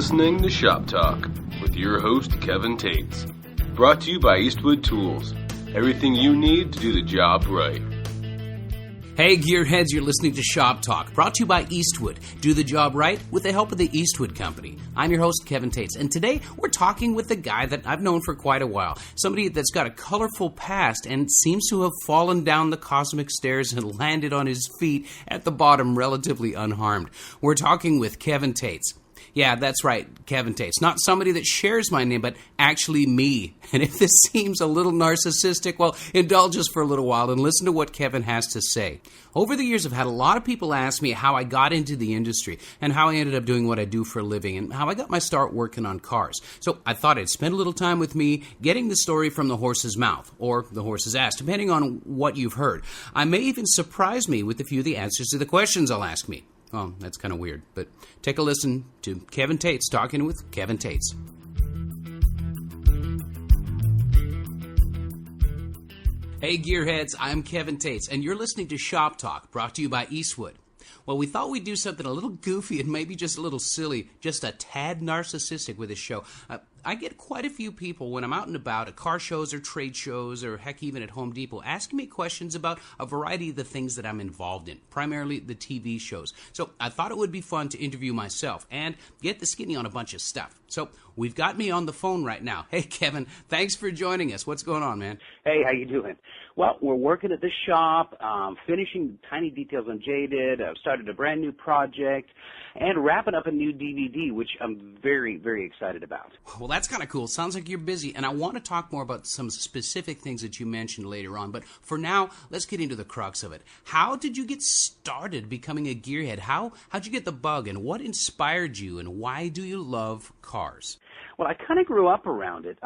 listening to Shop Talk with your host, Kevin Tetz. Brought to you by Eastwood Tools. Everything you need to do the job right. Hey Gearheads, you're listening to Shop Talk, brought to you by Eastwood. Do the job right with the help of the Eastwood Company. I'm your host, Kevin Tetz, and today we're talking with a guy that I've known for quite a while. Somebody that's got a colorful past and seems to have fallen down the cosmic stairs and landed on his feet at the bottom relatively unharmed. We're talking with Kevin Tetz. Yeah, that's right, Kevin Tetz. Not somebody that shares my name, but actually me. And if this seems a little narcissistic, well, indulge us for a little while and listen to what Kevin has to say. Over the years, I've had a lot of people ask me how I got into the industry and how I ended up doing what I do for a living and how I got my start working on cars. So I thought I'd spend a little time with me getting the story from the horse's mouth or the horse's ass, depending on what you've heard. I may even surprise me with a few of the answers to the questions I'll ask me. Oh, that's kind of weird, but take a listen to Kevin Tetz talking with Kevin Tetz. Hey Gearheads, I'm Kevin Tetz, and you're listening to Shop Talk, brought to you by Eastwood. Well, we thought we'd do something a little goofy and maybe just a little silly, just a tad narcissistic with this show. I get quite a few people when I'm out and about at car shows or trade shows or heck even at Home Depot asking me questions about a variety of the things that I'm involved in, primarily the TV shows. So I thought it would be fun to interview myself and get the skinny on a bunch of stuff. So we've got me on the phone right now. Hey Kevin, thanks for joining us. What's going on, man? Hey, how you doing? Well, we're working at the shop, finishing tiny details on Jaded. I've started a brand new project and wrapping up a new DVD, which I'm very, very excited about. Well, that's kind of cool. Sounds like you're busy, and I want to talk more about some specific things that you mentioned later on. But for now, let's get into the crux of it. How did you get started becoming a gearhead? How'd you get the bug, and what inspired you, and why do you love cars? Well, I kind of grew up around it.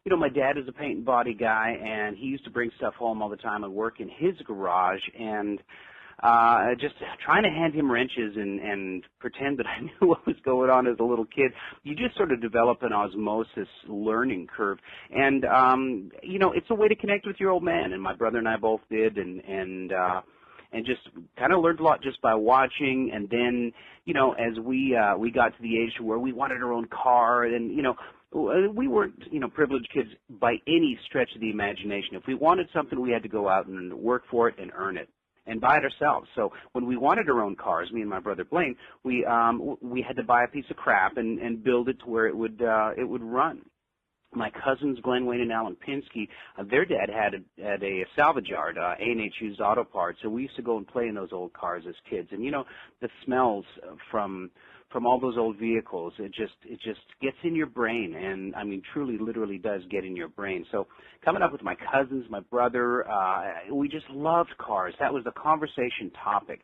You know, my dad is a paint and body guy, and he used to bring stuff home all the time and work in his garage, and just trying to hand him wrenches and pretend that I knew what was going on as a little kid. You just sort of develop an osmosis learning curve. And, you know, it's a way to connect with your old man, and my brother and I both did, and just kind of learned a lot just by watching. And then, you know, as we got to the age where we wanted our own car, and, you know, we weren't, you know, privileged kids by any stretch of the imagination. If we wanted something, we had to go out and work for it and earn it and buy it ourselves. So when we wanted our own cars, me and my brother Blaine, we had to buy a piece of crap and build it to where it would run. My cousins, Glenn Wayne and Alan Pinsky, their dad had a salvage yard, A&H Used Auto Parts, so we used to go and play in those old cars as kids. And, you know, the smells from all those old vehicles, it just gets in your brain, and I mean truly literally does get in your brain. So coming up with my cousins, my brother, we just loved cars. That was the conversation topic.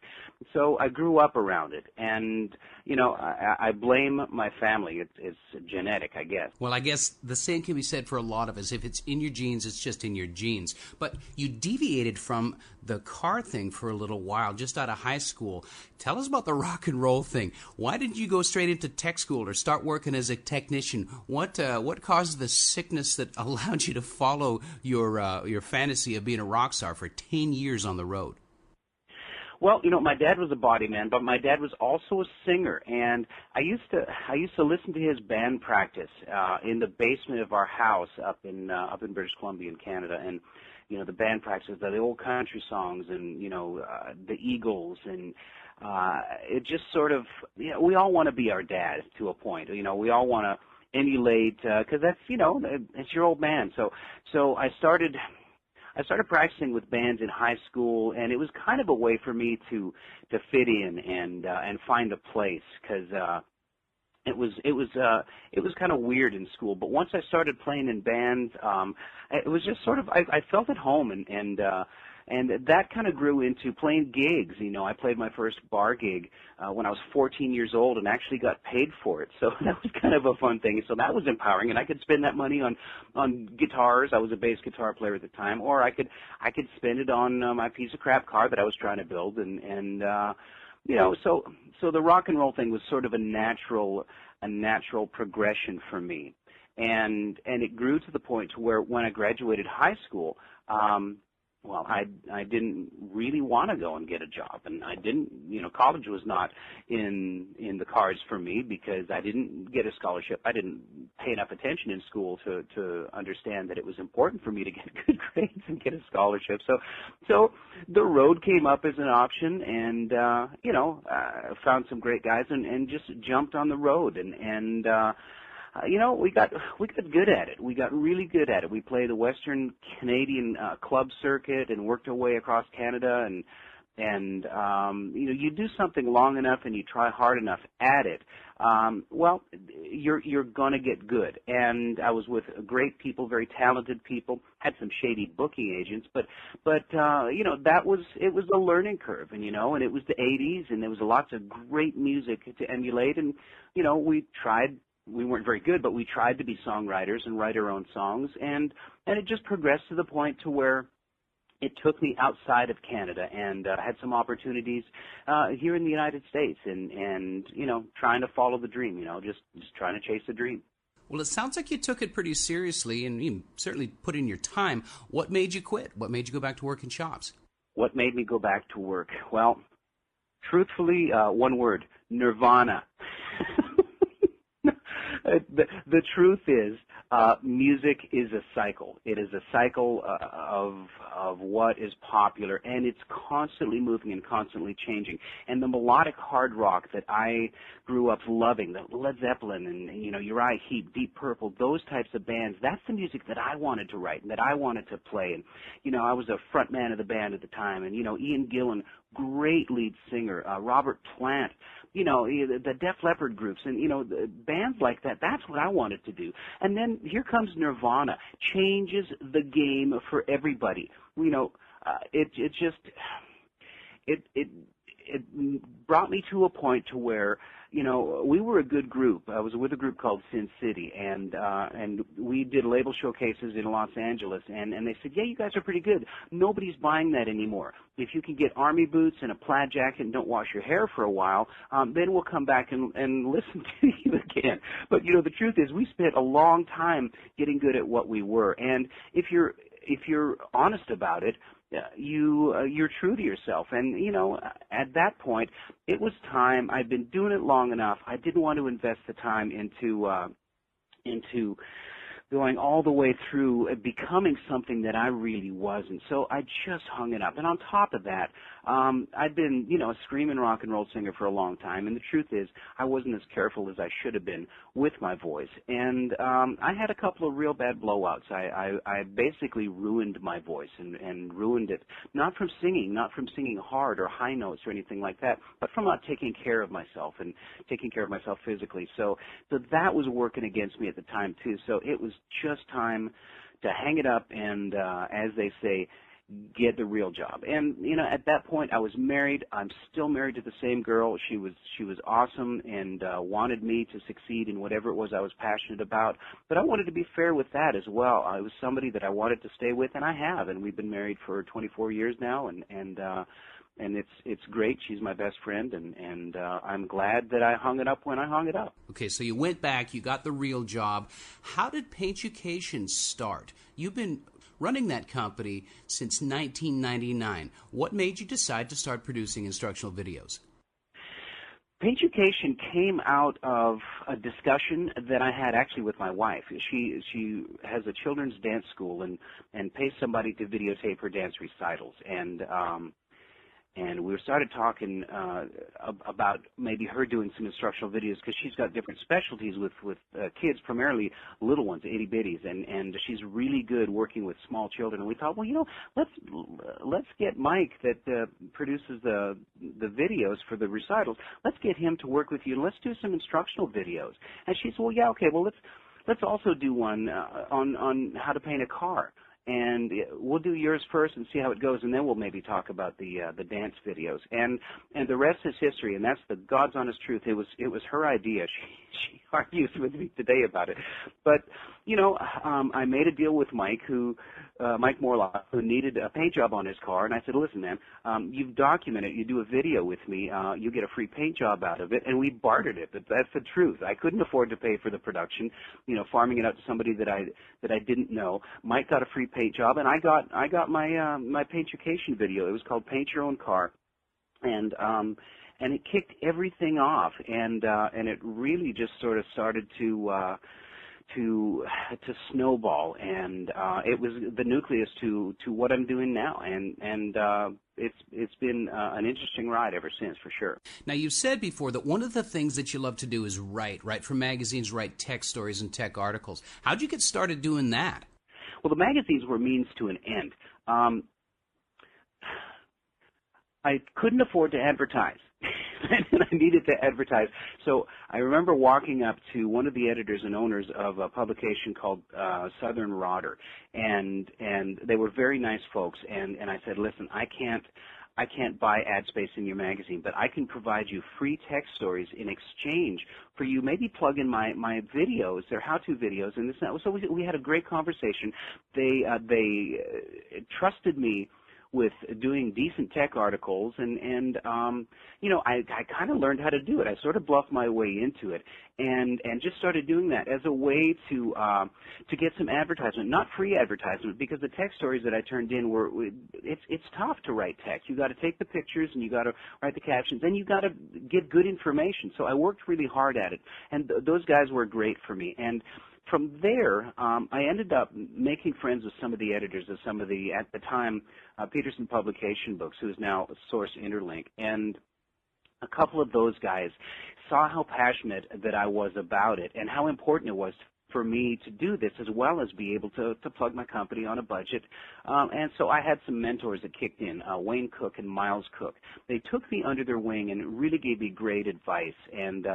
So I grew up around it, and you know, I blame my family. It's genetic, I guess. Well, I guess the same can be said for a lot of us. If it's in your genes, it's just in your genes. But you deviated from the car thing for a little while, just out of high school. Tell us about the rock and roll thing. Why did you go straight into tech school or start working as a technician? What caused the sickness that allowed you to follow your fantasy of being a rock star for 10 years on the road? Well, you know, my dad was a body man, but my dad was also a singer, and I used to listen to his band practice in the basement of our house up in British Columbia in Canada. And you know, the band practices, the old country songs, and you know, the Eagles, and it just sort of, you know, we all want to be our dad to a point. You know, we all want to emulate because that's, you know, it's your old man. So I started practicing with bands in high school, and it was kind of a way for me to fit in and find a place, because it was kind of weird in school. But once I started playing in bands, it was just sort of, I felt at home, and that kind of grew into playing gigs. You know, I played my first bar gig when I was 14 years old and actually got paid for it. So that was kind of a fun thing. So that was empowering, and I could spend that money on guitars. I was a bass guitar player at the time, or I could spend it on my piece of crap car that I was trying to build, and you know, so the rock and roll thing was sort of a natural progression for me, and it grew to the point to where when I graduated high school, well, I didn't really want to go and get a job, and I didn't, college was not in the cards for me because I didn't get a scholarship. I didn't pay enough attention in school to understand that it was important for me to get good grades and get a scholarship. So the road came up as an option, and found some great guys and just jumped on the road and we got good at it. We got really good at it. We played the Western Canadian club circuit and worked our way across Canada. And you do something long enough and you try hard enough at it. You're gonna get good. And I was with great people, very talented people. Had some shady booking agents, but it was a learning curve, and it was the '80s, and there was lots of great music to emulate, and we tried. We weren't very good, but we tried to be songwriters and write our own songs, and it just progressed to the point to where it took me outside of Canada and had some opportunities here in the United States, and trying to follow the dream, just trying to chase the dream. Well, it sounds like you took it pretty seriously, and you certainly put in your time. What made you quit? What made you go back to work in shops? What made me go back to work? Well, truthfully, one word: nirvana. The truth is, music is a cycle. It is a cycle of what is popular, and it's constantly moving and constantly changing. And the melodic hard rock that I grew up loving, the Led Zeppelin and Uriah Heep, Deep Purple, those types of bands, that's the music that I wanted to write and that I wanted to play. And I was a front man of the band at the time, and Ian Gillan, great lead singer, Robert Plant, the Def Leppard groups, and the bands like that. That's what I wanted to do. And then here comes Nirvana, changes the game for everybody. It brought me to a point to where we were a good group. I was with a group called Sin City, and we did label showcases in Los Angeles, and they said, yeah, you guys are pretty good. Nobody's buying that anymore. If you can get army boots and a plaid jacket and don't wash your hair for a while, then we'll come back and listen to you again. But the truth is, we spent a long time getting good at what we were, and if you're honest about it, you're true to yourself. And at that point, it was time. I'd been doing it long enough. I didn't want to invest the time into going all the way through becoming something that I really wasn't. So I just hung it up. And on top of that, I'd been, a screaming rock and roll singer for a long time. And the truth is, I wasn't as careful as I should have been with my voice. And I had a couple of real bad blowouts. I basically ruined my voice and ruined it, not from singing hard or high notes or anything like that, but from not taking care of myself and taking care of myself physically. So that was working against me at the time, too. So it was just time to hang it up and, as they say, get the real job. And at that point I was married. I'm still married to the same girl. She was awesome and wanted me to succeed in whatever it was I was passionate about. But I wanted to be fair with that as well. I was somebody that I wanted to stay with, and I have. And we've been married for 24 years now, and it's great. She's my best friend, and I'm glad that I hung it up when I hung it up. Okay, so you went back, you got the real job. How did Ucation start? You've been running that company since 1999. What made you decide to start producing instructional videos? Ucation came out of a discussion that I had actually with my wife. She has a children's dance school and pays somebody to videotape her dance recitals. And we started talking about maybe her doing some instructional videos, because she's got different specialties with kids, primarily little ones, itty bitties, and she's really good working with small children. And we thought, well, let's get Mike that produces the videos for the recitals. Let's get him to work with you, and let's do some instructional videos. And she said, well, yeah, okay, well, let's also do one on how to paint a car. And we'll do yours first and see how it goes, and then we'll maybe talk about the dance videos. And the rest is history, and that's the God's honest truth. It was her idea. She argues with me today about it. But I made a deal with Mike, who Mike Morlock, who needed a paint job on his car, and I said, listen, man, you've documented it. You do a video with me. You get a free paint job out of it, and we bartered it. That's the truth. I couldn't afford to pay for the production, farming it out to somebody that I didn't know. Mike got a free paint job, and I got my my paint Ucation video. It was called Paint Your Own Car, and it kicked everything off, and it really just sort of started to snowball, and it was the nucleus to what I'm doing now, and it's been an interesting ride ever since, for sure. Now, you've said before that one of the things that you love to do is write for magazines, write tech stories and tech articles. How'd you get started doing that? Well, the magazines were means to an end. I couldn't afford to advertise, and I needed to advertise. So I remember walking up to one of the editors and owners of a publication called Southern Rodder, and they were very nice folks. And I said, listen, I can't buy ad space in your magazine, but I can provide you free text stories in exchange for you maybe plug in my videos, their how-to videos, and this. So we had a great conversation. They trusted me with doing decent tech articles, and I kind of learned how to do it. I sort of bluffed my way into it, and just started doing that as a way to get some advertisement, not free advertisement, because the tech stories that I turned in it's tough to write text. You got to take the pictures and you got to write the captions, and you got to give good information. So I worked really hard at it, and those guys were great for me. And from there, I ended up making friends with some of the editors of some of the, at the time, Peterson Publication Books, who is now Source Interlink. And a couple of those guys saw how passionate that I was about it and how important it was for me to do this, as well as be able to plug my company on a budget. And so I had some mentors that kicked in, Wayne Cook and Miles Cook. They took me under their wing and really gave me great advice. And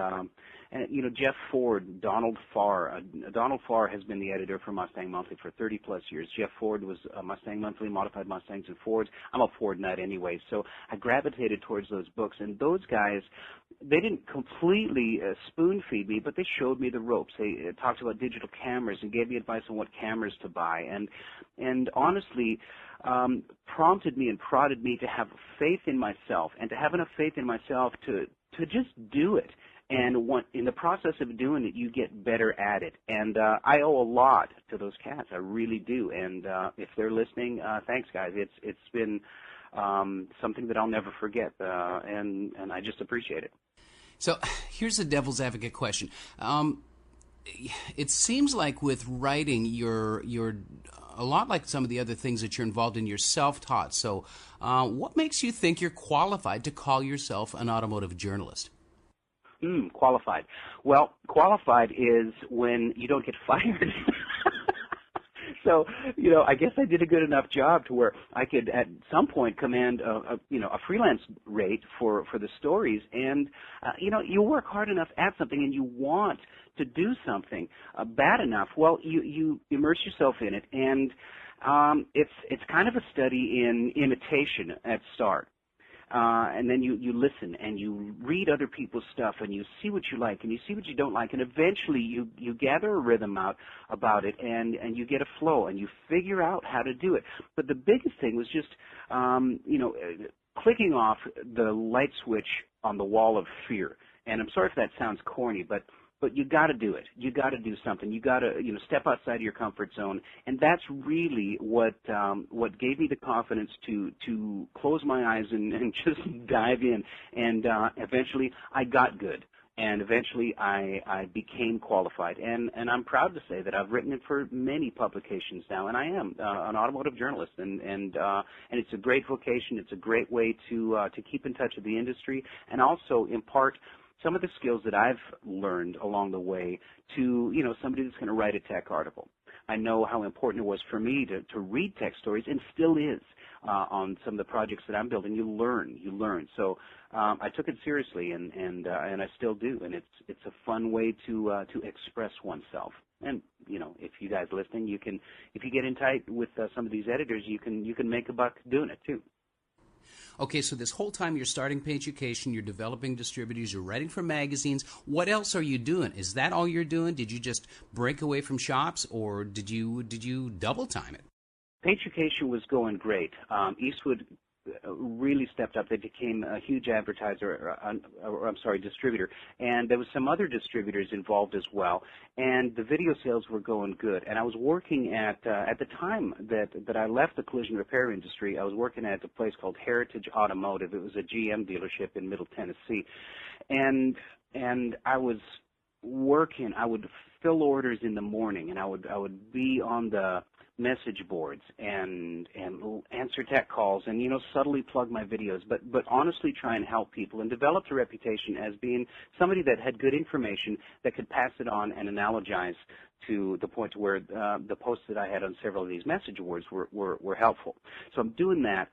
Jeff Ford, Donald Farr. Donald Farr has been the editor for Mustang Monthly for 30-plus years. Jeff Ford was Mustang Monthly, Modified Mustangs and Fords. I'm a Ford nut anyway, so I gravitated towards those books. And those guys, they didn't completely spoon-feed me, but they showed me the ropes. They talked about digital cameras and gave me advice on what cameras to buy. And honestly, prompted me and prodded me to have faith in myself, and to have enough faith in myself to just do it. And in the process of doing it, you get better at it. And I owe a lot to those cats. I really do. And if they're listening, thanks, guys. It's been something that I'll never forget, and I just appreciate it. So here's a devil's advocate question. It seems like with writing, you're a lot like some of the other things that you're involved in. You're self-taught. So what makes you think you're qualified to call yourself an automotive journalist? Qualified. Well, qualified is when you don't get fired. So, I guess I did a good enough job to where I could at some point command a freelance rate for the stories. And, you work hard enough at something and you want to do something bad enough. Well, you immerse yourself in it, and it's kind of a study in imitation at start. And then you listen and you read other people's stuff and you see what you like and you see what you don't like, and eventually you gather a rhythm out about it, and you get a flow and you figure out how to do it. But the biggest thing was just clicking off the light switch on the wall of fear. And I'm sorry if that sounds corny, but you got to do it. You got to do something. You got to step outside of your comfort zone, and that's really what gave me the confidence to close my eyes and just dive in. And eventually, I got good, and eventually I became qualified. And I'm proud to say that I've written it for many publications now, and I am an automotive journalist. And it's a great vocation. It's a great way to keep in touch with the industry, and also impart some of the skills that I've learned along the way to, somebody that's going to write a tech article. I know how important it was for me to read tech stories, and still is, on some of the projects that I'm building. You learn. So I took it seriously, and I still do, and it's a fun way to express oneself. And if you guys listening, if you get in tight with some of these editors, you can make a buck doing it too. Okay, so this whole time you're starting Paint Ucation, you're developing distributors, you're writing for magazines. What else are you doing? Is that all you're doing? Did you just break away from shops, or did you double time it? Ucation was going great. Eastwood really stepped up. They became a huge advertiser, distributor. And there was some other distributors involved as well. And the video sales were going good. And I was working at the time that I left the collision repair industry, I was working at a place called Heritage Automotive. It was a GM dealership in Middle Tennessee. And I was working, I would fill orders in the morning, and I would be on the message boards and answer tech calls and subtly plug my videos, but honestly try and help people, and developed a reputation as being somebody that had good information that could pass it on and analogize to the point where the posts that I had on several of these message boards were helpful. So I'm doing that.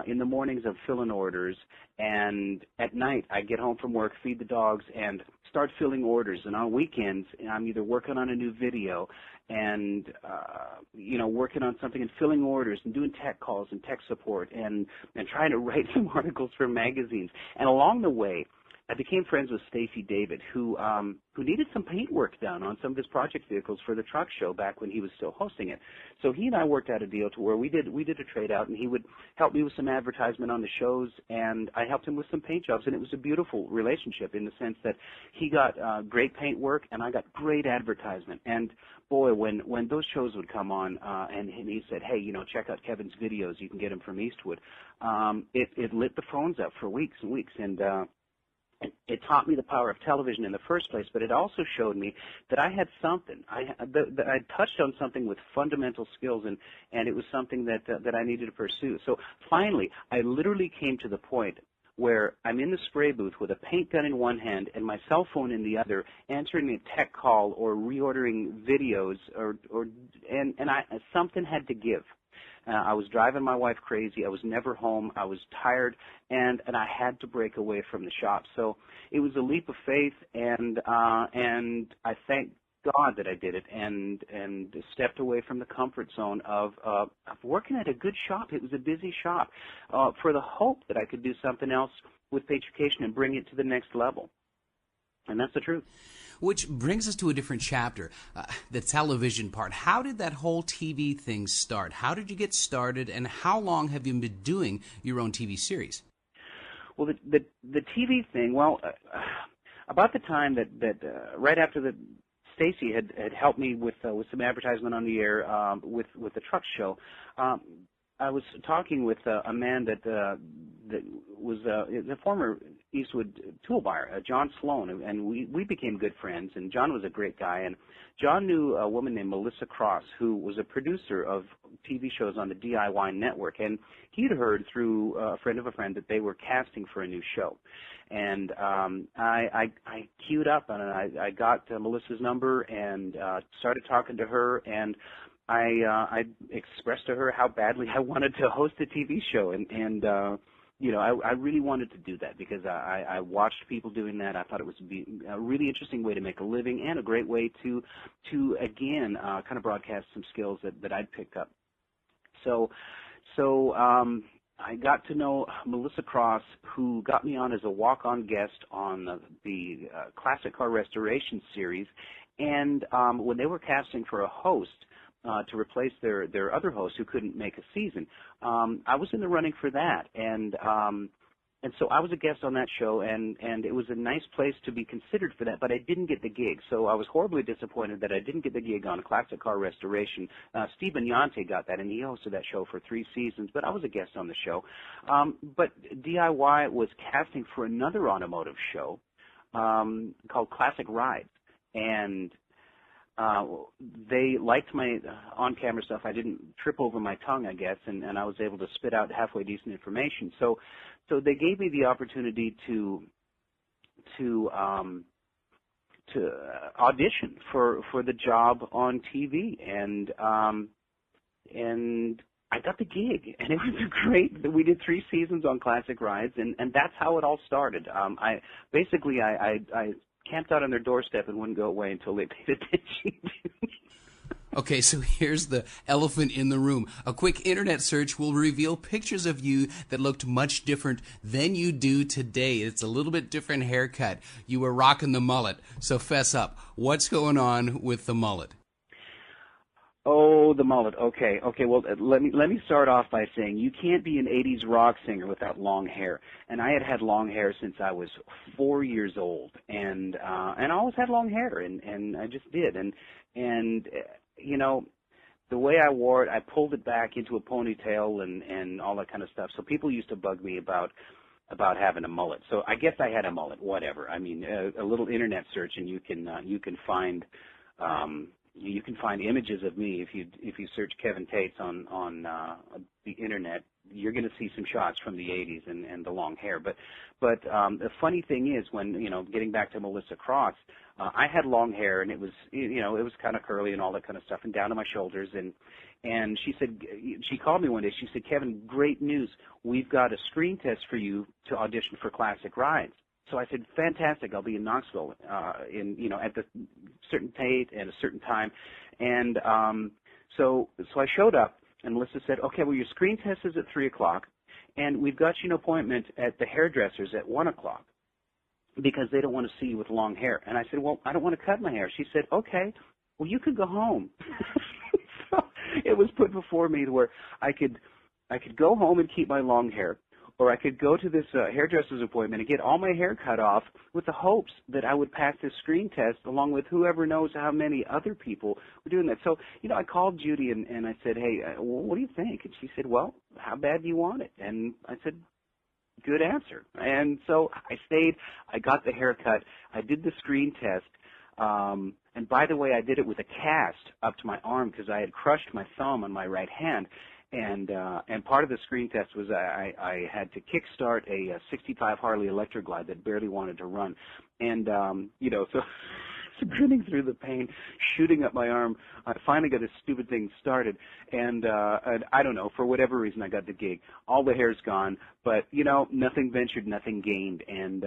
In the mornings I'm filling orders, and at night I get home from work, feed the dogs, and start filling orders. And on weekends I'm either working on a new video and working on something and filling orders and doing tech calls and tech support and trying to write some articles for magazines. And along the way I became friends with Stacy David, who needed some paint work done on some of his project vehicles for the truck show back when he was still hosting it. So he and I worked out a deal to where we did a trade out, and he would help me with some advertisement on the shows, and I helped him with some paint jobs. And it was a beautiful relationship in the sense that he got great paint work and I got great advertisement. And boy, when those shows would come on, and he said, hey, check out Kevin's videos, you can get them from Eastwood. It lit the phones up for weeks and weeks, and it taught me the power of television in the first place, but it also showed me that I had something. I touched on something with fundamental skills, and it was something that I needed to pursue. So finally, I literally came to the point where I'm in the spray booth with a paint gun in one hand and my cell phone in the other, answering a tech call or reordering videos, and something had to give. I was driving my wife crazy. I was never home. I was tired, and I had to break away from the shop. So it was a leap of faith, and I thank God that I did it, and stepped away from the comfort zone of working at a good shop. It was a busy shop, for the hope that I could do something else with Ucation and bring it to the next level. And that's the truth. Which brings us to a different chapter, the television part. How did that whole TV thing start? How did you get started, and how long have you been doing your own TV series? Well, the TV thing, about the time that right after the Stacy had helped me with some advertisement on the air with the truck show, I was talking with a man that was a former Eastwood tool buyer, John Sloan, and we became good friends. And John was a great guy, and John knew a woman named Melissa Cross, who was a producer of TV shows on the DIY network, and he'd heard through a friend of a friend that they were casting for a new show. And I queued up, and I got Melissa's number and started talking to her, and I expressed to her how badly I wanted to host a TV show, and I really wanted to do that because I watched people doing that. I thought it was a really interesting way to make a living and a great way to again kind of broadcast some skills that I'd picked up. So I got to know Melissa Cross, who got me on as a walk-on guest on the Classic Car Restoration series, and when they were casting for a host to replace their other host who couldn't make a season, I was in the running for that, and so I was a guest on that show, and it was a nice place to be considered for that, but I didn't get the gig, so I was horribly disappointed that I didn't get the gig on Classic Car Restoration. Steve Bignante got that, and he hosted that show for 3 seasons, but I was a guest on the show. But DIY was casting for another automotive show called Classic Rides, and they liked my on-camera stuff. I didn't trip over my tongue, I guess, and I was able to spit out halfway decent information. So they gave me the opportunity to audition for the job on TV, and I got the gig, and it was great. We did 3 seasons on Classic Rides, and that's how it all started. I camped out on their doorstep and wouldn't go away until they paid attention to me. Okay, so here's the elephant in the room. A quick internet search will reveal pictures of you that looked much different than you do today. It's a little bit different haircut. You were rocking the mullet. So fess up. What's going on with the mullet? Oh, the mullet. Okay. Well, let me start off by saying you can't be an '80s rock singer without long hair. And I had long hair since I was 4 years old, and I always had long hair, and I just did. And you know, the way I wore it, I pulled it back into a ponytail and all that kind of stuff. So people used to bug me about having a mullet. So I guess I had a mullet. Whatever. I mean, a little internet search, and you can find. You can find images of me if you search Kevin Tetz on the internet. You're going to see some shots from the '80s and the long hair. But the funny thing is, when getting back to Melissa Cross, I had long hair, and it was it was kind of curly and all that kind of stuff, and down to my shoulders. And she called me one day. She said, "Kevin, great news. We've got a screen test for you to audition for Classic Rides." So I said, fantastic, I'll be in Knoxville at the certain date and a certain time. And so I showed up, and Melissa said, okay, well, your screen test is at 3 o'clock, and we've got you an appointment at the hairdressers at 1 o'clock because they don't want to see you with long hair. And I said, well, I don't want to cut my hair. She said, okay, well, you can go home. So it was put before me to where I could go home and keep my long hair, or I could go to this hairdresser's appointment and get all my hair cut off with the hopes that I would pass this screen test along with whoever knows how many other people were doing that. So, I called Judy and I said, hey, what do you think? And she said, well, how bad do you want it? And I said, good answer. And so I stayed. I got the haircut. I did the screen test. And by the way, I did it with a cast up to my arm because I had crushed my thumb on my right hand. And part of the screen test was I had to kickstart a 65 Harley Electroglide that barely wanted to run, and so grinning through the pain, shooting up my arm, I finally got this stupid thing started, and I don't know, for whatever reason I got the gig. All the hair's gone, but nothing ventured, nothing gained, and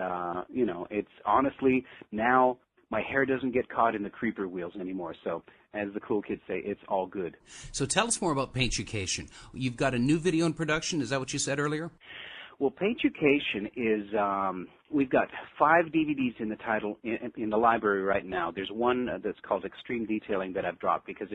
it's honestly now my hair doesn't get caught in the creeper wheels anymore. So, as the cool kids say, it's all good. So tell us more about Ucation. You've got a new video in production. Is that what you said earlier? Well, Ucation is, we've got 5 DVDs in the title in the library right now. There's one that's called Extreme Detailing that I've dropped because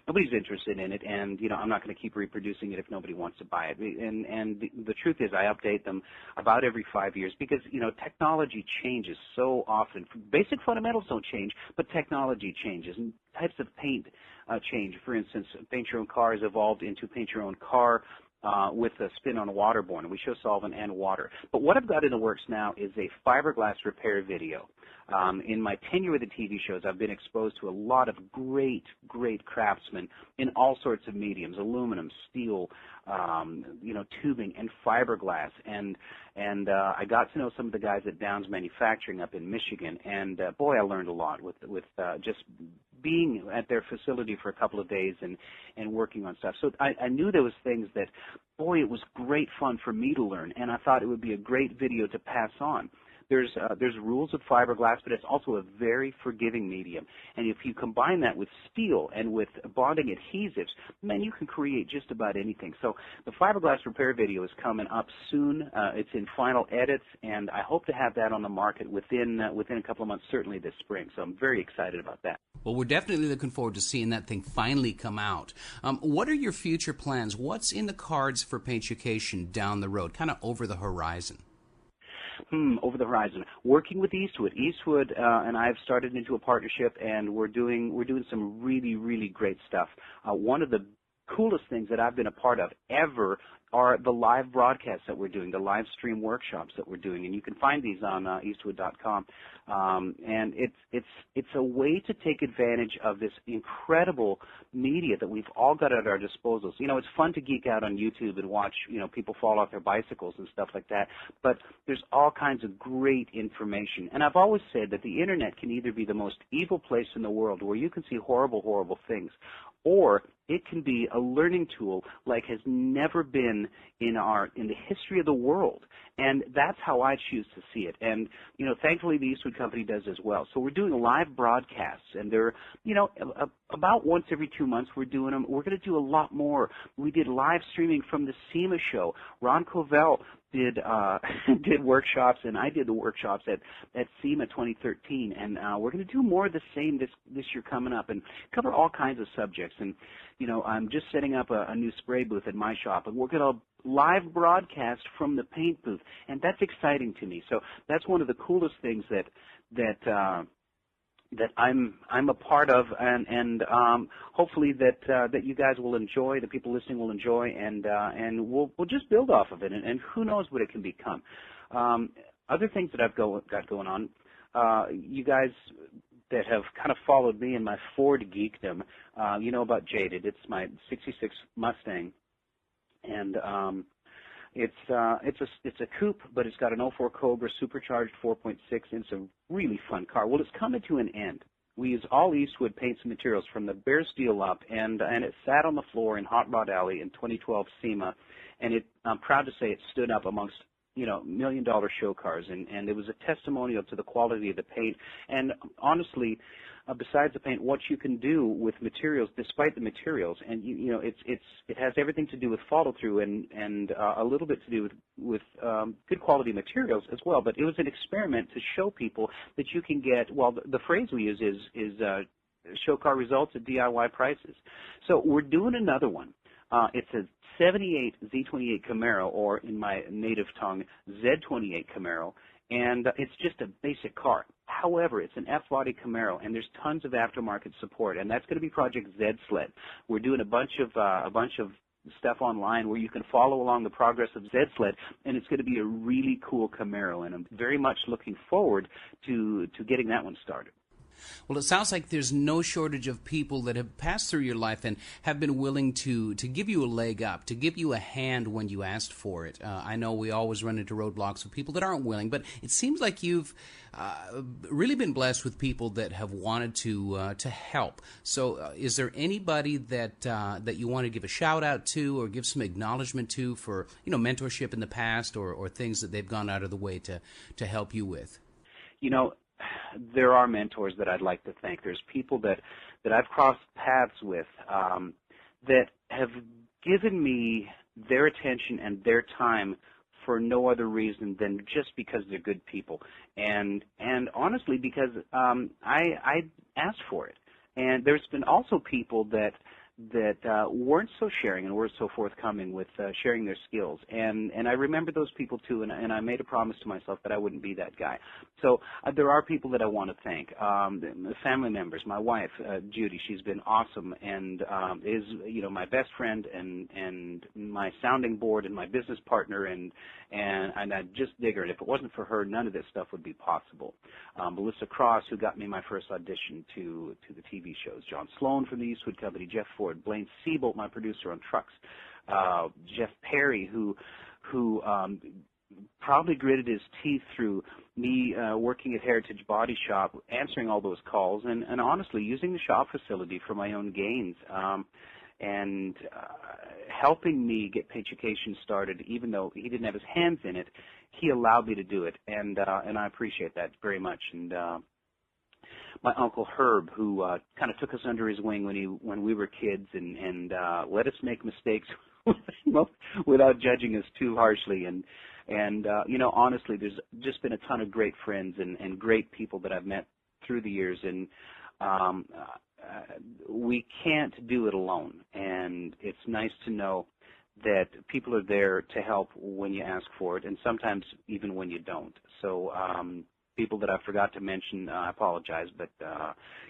nobody's interested in it, and I'm not going to keep reproducing it if nobody wants to buy it. And the truth is, I update them about every 5 years because technology changes so often. Basic fundamentals don't change, but technology changes, and types of paint change. For instance, Paint Your Own Car has evolved into Paint Your Own Car. With a spin on waterborne, and we show solvent and water. But what I've got in the works now is a fiberglass repair video. In my tenure with the TV shows, I've been exposed to a lot of great craftsmen in all sorts of mediums: aluminum, steel, tubing, and fiberglass. And I got to know some of the guys at Downs Manufacturing up in Michigan, and boy, I learned a lot with just being at their facility for a couple of days and working on stuff. So I knew there was things that, boy, it was great fun for me to learn, and I thought it would be a great video to pass on. There's rules of fiberglass, but it's also a very forgiving medium. And if you combine that with steel and with bonding adhesives, man, you can create just about anything. So the fiberglass repair video is coming up soon. It's in final edits, and I hope to have that on the market within a couple of months, certainly this spring. So I'm very excited about that. Well, we're definitely looking forward to seeing that thing finally come out. What are your future plans? What's in the cards for Ucation down the road, kind of over the horizon? Over the horizon. Working with Eastwood. Eastwood and I have started into a partnership, and we're doing some really great stuff. One of the coolest things that I've been a part of ever are the live broadcasts that we're doing, the live stream workshops that we're doing, and you can find these on Eastwood.com. And it's a way to take advantage of this incredible media that we've all got at our disposals. It's fun to geek out on YouTube and watch people fall off their bicycles and stuff like that, but there's all kinds of great information. And I've always said that the internet can either be the most evil place in the world where you can see horrible things, or it can be a learning tool like has never been in the history of the world. And that's how I choose to see it. And, thankfully the Eastwood Company does as well. So we're doing live broadcasts, and they're, about once every 2 months we're doing them. We're going to do a lot more. We did live streaming from the SEMA show. Ron Covell did workshops, and I did the workshops at SEMA 2013, and we're going to do more of the same this year coming up and cover all kinds of subjects. And I'm just setting up a new spray booth at my shop, and we're going to live broadcast from the paint booth, and that's exciting to me. So that's one of the coolest things that I'm a part of, and hopefully that you guys will enjoy, the people listening will enjoy, and we'll just build off of it, and who knows what it can become. Other things that I've got going on, you guys that have kind of followed me in my Ford geekdom, you know about Jaded. It's my '66 Mustang, and it's a coupe, but it's got an '04 Cobra supercharged 4.6. It's a really fun car. Well, it's coming to an end. We use all Eastwood paints and materials from the bare steel up, and it sat on the floor in Hot Rod Alley in 2012 SEMA, and I'm proud to say it stood up amongst $1 million show cars, and it was a testimonial to the quality of the paint. And honestly, besides the paint, what you can do with materials, despite the materials, and it has everything to do with follow through and a little bit to do with good quality materials as well. But it was an experiment to show people that you can get. Well, the phrase we use is show car results at DIY prices. So we're doing another one. It's a 78 Z28 Camaro, or in my native tongue, Z28 Camaro, and it's just a basic car. However, it's an F-body Camaro, and there's tons of aftermarket support, and that's going to be Project Z-Sled. We're doing a bunch of stuff online where you can follow along the progress of Z-Sled, and it's going to be a really cool Camaro, and I'm very much looking forward to getting that one started. Well, it sounds like there's no shortage of people that have passed through your life and have been willing to give you a leg up, to give you a hand when you asked for it. I know we always run into roadblocks with people that aren't willing, but it seems like you've really been blessed with people that have wanted to help. So is there anybody that you want to give a shout out to or give some acknowledgement to for mentorship in the past or things that they've gone out of the way to help you with? There are mentors that I'd like to thank. There's people that I've crossed paths with that have given me their attention and their time for no other reason than just because they're good people, and honestly because I asked for it. And there's been also people that weren't so sharing and weren't so forthcoming with sharing their skills. And I remember those people too, and I made a promise to myself that I wouldn't be that guy. So there are people that I want to thank. Family members, my wife, Judy, she's been awesome and is my best friend and my sounding board and my business partner, and I just dig her. And if it wasn't for her, none of this stuff would be possible. Melissa Cross, who got me my first audition to the TV shows. John Sloan from the Eastwood Company. Jeff Ford. Blaine Siebold, my producer on Trucks. Jeff Perry, who probably gritted his teeth through me working at Heritage Body Shop, answering all those calls, and honestly using the shop facility for my own gains, and helping me get Ucation started. Even though he didn't have his hands in it, he allowed me to do it, and I appreciate that very much. And my Uncle Herb, who kind of took us under his wing when we were kids, and let us make mistakes without judging us too harshly. And honestly, there's just been a ton of great friends and great people that I've met through the years, and we can't do it alone. And it's nice to know that people are there to help when you ask for it, and sometimes even when you don't. So people that I forgot to mention, I apologize, but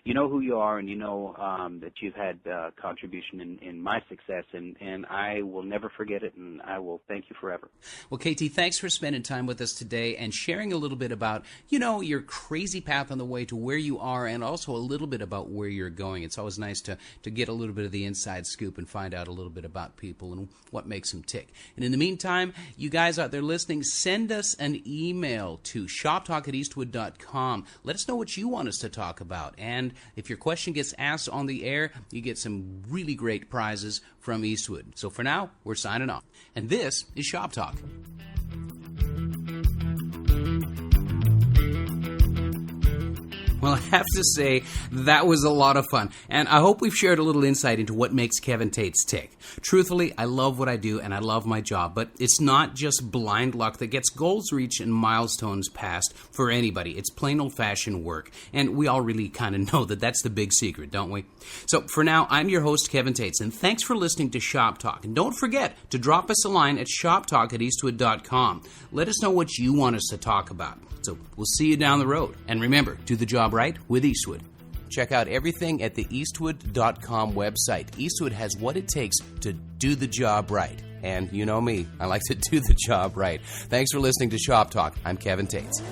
you know who you are, and you know that you've had contribution in my success, and I will never forget it, and I will thank you forever. Well, KT, thanks for spending time with us today and sharing a little bit about, your crazy path on the way to where you are, and also a little bit about where you're going. It's always nice to get a little bit of the inside scoop and find out a little bit about people and what makes them tick. And in the meantime, you guys out there listening, send us an email to shoptalk@eastwood.com. Eastwood.com. Let us know what you want us to talk about. And if your question gets asked on the air, you get some really great prizes from Eastwood. So for now, we're signing off. And this is Shop Talk. Well, I have to say, that was a lot of fun, and I hope we've shared a little insight into what makes Kevin Tetz tick. Truthfully, I love what I do, and I love my job, but it's not just blind luck that gets goals reached and milestones passed for anybody. It's plain old-fashioned work, and we all really kind of know that that's the big secret, don't we? So for now, I'm your host, Kevin Tetz, and thanks for listening to Shop Talk. And don't forget to drop us a line at shoptalk@eastwood.com. Let us know what you want us to talk about. So we'll see you down the road. And remember, do the job right with Eastwood. Check out everything at the Eastwood.com website. Eastwood has what it takes to do the job right. And you know me, I like to do the job right. Thanks for listening to Shop Talk. I'm Kevin Tetz.